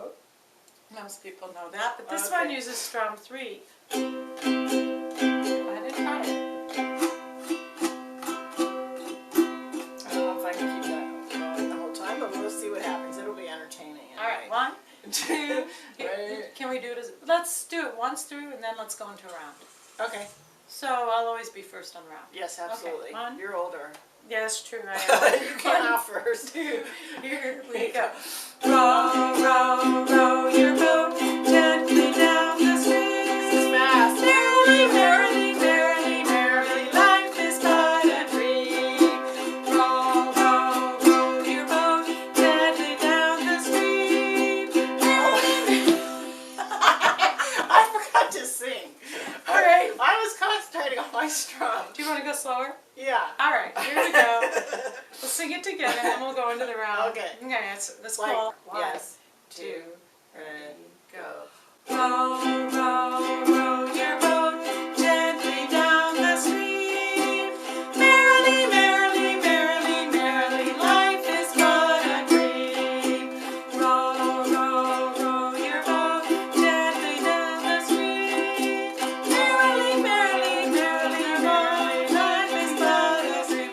boat. Most people know that, but this Okay. one uses strum 3. Go ahead and try it. I don't know if I can keep that going the whole time, but we'll see what happens. It'll be entertaining. All right, Anyway. 1, 2. Right. Can we do it as? Let's do it once through, and then let's go into a round. Okay. So I'll always be first on the round. Yes, absolutely. Okay, 1. You're older. Yeah, that's true. I am. You came out first. 2. Here we go. Row, row, row your boat gently down the stream. This is fast. Merrily, merrily, merrily, merrily, life is but a dream. Row, row, row your boat gently down the stream. I forgot to sing. All right. I was concentrating on my strum. Do you want to go slower? Yeah. All right, here we go. We'll sing it together, and then we'll go into the round. Okay. Okay, let's Like, call. 1, yes. 2, 2, 3, go. Row, row, row your boat gently down the stream. Merrily, merrily, merrily, merrily, life is but a dream. Row, row, row your boat gently down the stream. Merrily, merrily, merrily, merrily, life is but a dream.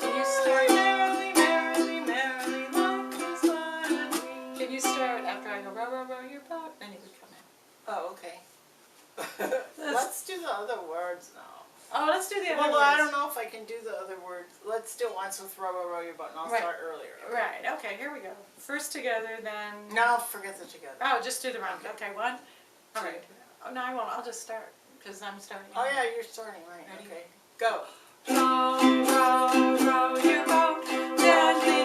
Can you start? Merrily, merrily, merrily, life is but a dream. Can you start after I go row, row, row your boat? Then you would come in. Oh, okay. Let's do the other words now. Oh, let's do the other Well, words. I don't know if I can do the other words. Let's do it once with row, row, row your boat, and I'll Right. start earlier. Right, okay, here we go. First together, then... No, forget the together. Oh, just do the round. Okay, 1. All 2. right. Oh, no, I won't. I'll just start, because I'm starting. Oh yeah, you're starting, right. Ready? Okay. Go. Row, row, row your boat gently